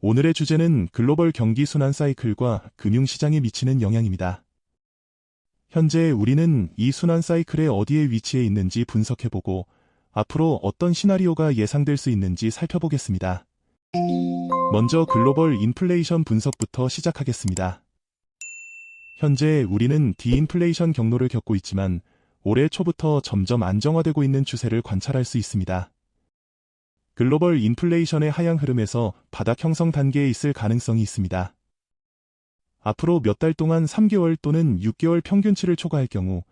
오늘의 주제는 글로벌 경기 순환 사이클과 금융시장에 미치는 영향입니다. 현재 우리는 이 순환 사이클의 어디에 위치해 있는지 분석해보고 앞으로 어떤 시나리오가 예상될 수 있는지 살펴보겠습니다. 먼저 글로벌 인플레이션 분석부터 시작하겠습니다. 현재 우리는 디인플레이션 경로를 겪고 있지만 올해 초부터 점점 안정화되고 있는 추세를 관찰할 수 있습니다. 글로벌 인플레이션의 하향 흐름에서 바닥 형성 단계에 있을 가능성이 있습니다. 앞으로 몇 달 동안 3개월 또는 6개월 평균치를 초과할 경우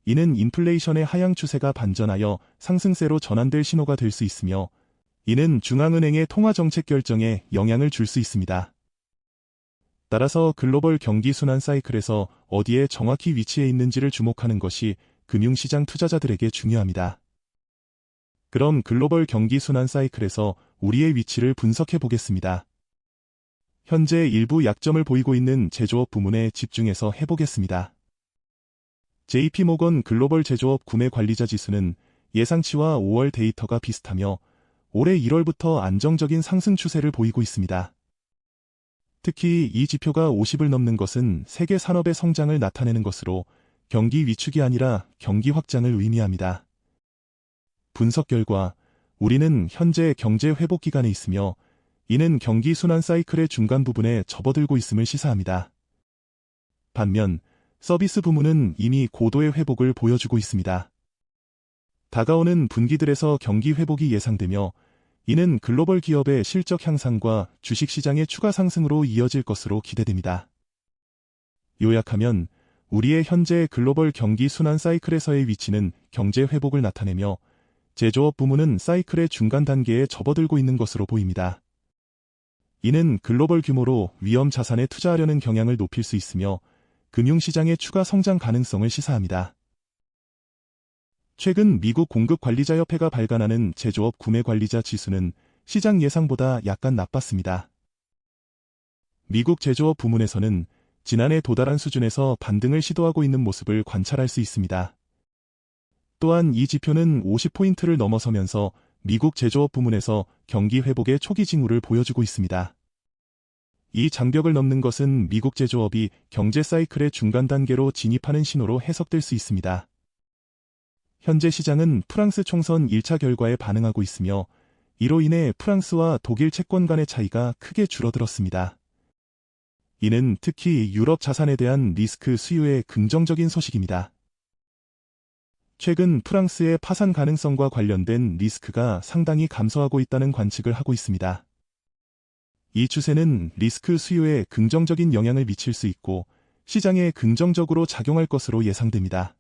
이는 인플레이션의 하향 추세가 반전하여 상승세로 전환될 신호가 될 수 있으며 이는 중앙은행의 통화정책 결정에 영향을 줄 수 있습니다. 따라서 글로벌 경기 순환 사이클에서 어디에 정확히 위치해 있는지를 주목하는 것이 금융시장 투자자들에게 중요합니다. 그럼 글로벌 경기 순환 사이클에서 우리의 위치를 분석해 보겠습니다. 현재 일부 약점을 보이고 있는 제조업 부문에 집중해서 해보겠습니다. JP모건 글로벌 제조업 구매 관리자 지수는 예상치와 5월 데이터가 비슷하며 올해 1월부터 안정적인 상승 추세를 보이고 있습니다. 특히 이 지표가 50을 넘는 것은 세계 산업의 성장을 나타내는 것으로 경기 위축이 아니라 경기 확장을 의미합니다. 분석 결과 우리는 현재 경제 회복 기간에 있으며 이는 경기 순환 사이클의 중간 부분에 접어들고 있음을 시사합니다. 반면 서비스 부문은 이미 고도의 회복을 보여주고 있습니다. 다가오는 분기들에서 경기 회복이 예상되며 이는 글로벌 기업의 실적 향상과 주식시장의 추가 상승으로 이어질 것으로 기대됩니다. 요약하면 우리의 현재 글로벌 경기 순환 사이클에서의 위치는 경제 회복을 나타내며 제조업 부문은 사이클의 중간 단계에 접어들고 있는 것으로 보입니다. 이는 글로벌 규모로 위험 자산에 투자하려는 경향을 높일 수 있으며 금융시장의 추가 성장 가능성을 시사합니다. 최근 미국 공급관리자협회가 발간하는 제조업 구매관리자 지수는 시장 예상보다 약간 나빴습니다. 미국 제조업 부문에서는 지난해 도달한 수준에서 반등을 시도하고 있는 모습을 관찰할 수 있습니다. 또한 이 지표는 50포인트를 넘어서면서 미국 제조업 부문에서 경기 회복의 초기 징후를 보여주고 있습니다. 이 장벽을 넘는 것은 미국 제조업이 경제 사이클의 중간 단계로 진입하는 신호로 해석될 수 있습니다. 현재 시장은 프랑스 총선 1차 결과에 반응하고 있으며 이로 인해 프랑스와 독일 채권 간의 차이가 크게 줄어들었습니다. 이는 특히 유럽 자산에 대한 리스크 수요의 긍정적인 소식입니다. 최근 프랑스의 파산 가능성과 관련된 리스크가 상당히 감소하고 있다는 관측을 하고 있습니다. 이 추세는 리스크 수요에 긍정적인 영향을 미칠 수 있고 시장에 긍정적으로 작용할 것으로 예상됩니다.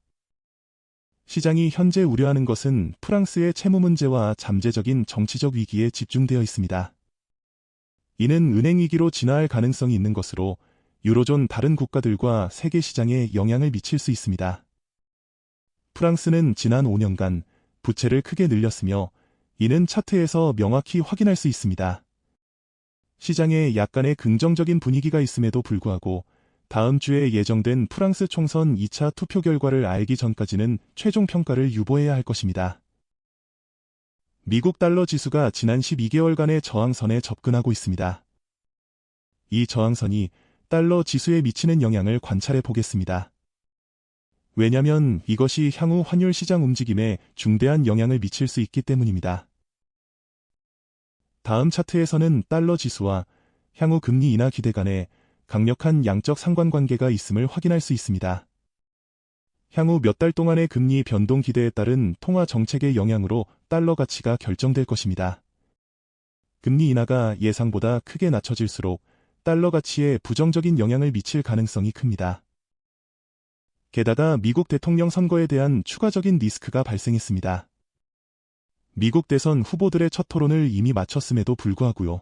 시장이 현재 우려하는 것은 프랑스의 채무 문제와 잠재적인 정치적 위기에 집중되어 있습니다. 이는 은행 위기로 진화할 가능성이 있는 것으로 유로존 다른 국가들과 세계 시장에 영향을 미칠 수 있습니다. 프랑스는 지난 5년간 부채를 크게 늘렸으며 이는 차트에서 명확히 확인할 수 있습니다. 시장에 약간의 긍정적인 분위기가 있음에도 불구하고 다음 주에 예정된 프랑스 총선 2차 투표 결과를 알기 전까지는 최종 평가를 유보해야 할 것입니다. 미국 달러 지수가 지난 12개월간의 저항선에 접근하고 있습니다. 이 저항선이 달러 지수에 미치는 영향을 관찰해 보겠습니다. 왜냐하면 이것이 향후 환율 시장 움직임에 중대한 영향을 미칠 수 있기 때문입니다. 다음 차트에서는 달러 지수와 향후 금리 인하 기대 간에 강력한 양적 상관관계가 있음을 확인할 수 있습니다. 향후 몇 달 동안의 금리 변동 기대에 따른 통화 정책의 영향으로 달러 가치가 결정될 것입니다. 금리 인하가 예상보다 크게 낮춰질수록 달러 가치에 부정적인 영향을 미칠 가능성이 큽니다. 게다가 미국 대통령 선거에 대한 추가적인 리스크가 발생했습니다. 미국 대선 후보들의 첫 토론을 이미 마쳤음에도 불구하고요.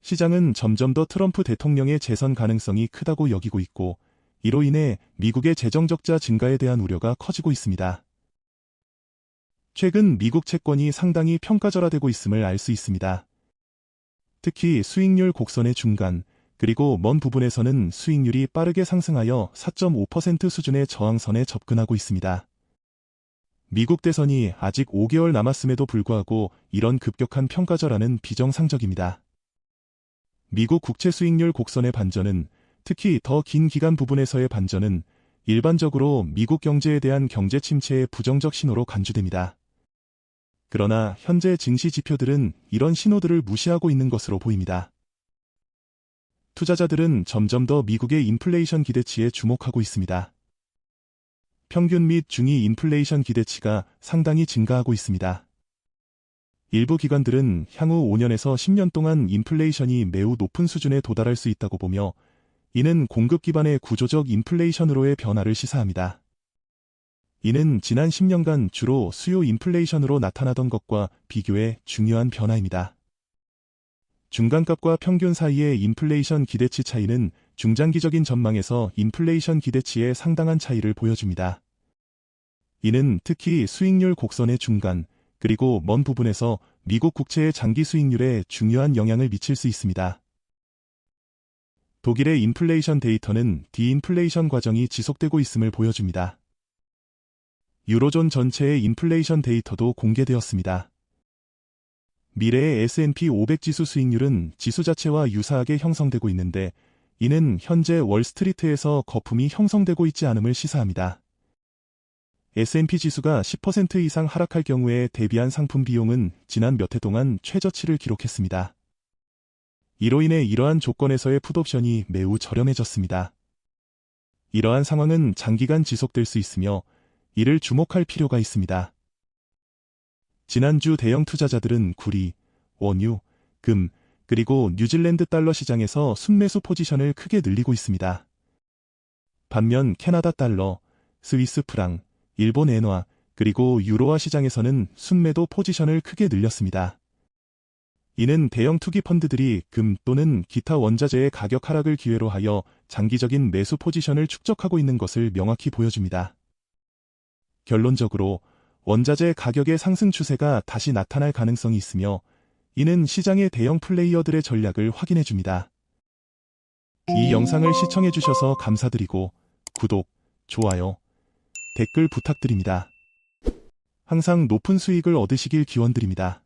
시장은 점점 더 트럼프 대통령의 재선 가능성이 크다고 여기고 있고 이로 인해 미국의 재정 적자 증가에 대한 우려가 커지고 있습니다. 최근 미국 채권이 상당히 평가절하되고 있음을 알 수 있습니다. 특히 수익률 곡선의 중간, 그리고 먼 부분에서는 수익률이 빠르게 상승하여 4.5% 수준의 저항선에 접근하고 있습니다. 미국 대선이 아직 5개월 남았음에도 불구하고 이런 급격한 평가절하는 비정상적입니다. 미국 국채 수익률 곡선의 반전은, 특히 더 긴 기간 부분에서의 반전은 일반적으로 미국 경제에 대한 경제 침체의 부정적 신호로 간주됩니다. 그러나 현재 증시 지표들은 이런 신호들을 무시하고 있는 것으로 보입니다. 투자자들은 점점 더 미국의 인플레이션 기대치에 주목하고 있습니다. 평균 및 중위 인플레이션 기대치가 상당히 증가하고 있습니다. 일부 기관들은 향후 5년에서 10년 동안 인플레이션이 매우 높은 수준에 도달할 수 있다고 보며, 이는 공급 기반의 구조적 인플레이션으로의 변화를 시사합니다. 이는 지난 10년간 주로 수요 인플레이션으로 나타나던 것과 비교해 중요한 변화입니다. 중간값과 평균 사이의 인플레이션 기대치 차이는 중장기적인 전망에서 인플레이션 기대치의 상당한 차이를 보여줍니다. 이는 특히 수익률 곡선의 중간, 그리고 먼 부분에서 미국 국채의 장기 수익률에 중요한 영향을 미칠 수 있습니다. 독일의 인플레이션 데이터는 디인플레이션 과정이 지속되고 있음을 보여줍니다. 유로존 전체의 인플레이션 데이터도 공개되었습니다. 미래의 S&P 500 지수 수익률은 지수 자체와 유사하게 형성되고 있는데, 이는 현재 월스트리트에서 거품이 형성되고 있지 않음을 시사합니다. S&P 지수가 10% 이상 하락할 경우에 대비한 상품 비용은 지난 몇 해 동안 최저치를 기록했습니다. 이로 인해 이러한 조건에서의 풋옵션이 매우 저렴해졌습니다. 이러한 상황은 장기간 지속될 수 있으며 이를 주목할 필요가 있습니다. 지난주 대형 투자자들은 구리, 원유, 금, 그리고 뉴질랜드 달러 시장에서 순매수 포지션을 크게 늘리고 있습니다. 반면 캐나다 달러, 스위스 프랑, 일본 엔화, 그리고 유로화 시장에서는 순매도 포지션을 크게 늘렸습니다. 이는 대형 투기 펀드들이 금 또는 기타 원자재의 가격 하락을 기회로 하여 장기적인 매수 포지션을 축적하고 있는 것을 명확히 보여줍니다. 결론적으로 원자재 가격의 상승 추세가 다시 나타날 가능성이 있으며, 이는 시장의 대형 플레이어들의 전략을 확인해 줍니다. 이 영상을 시청해 주셔서 감사드리고 구독, 좋아요, 댓글 부탁드립니다. 항상 높은 수익을 얻으시길 기원드립니다.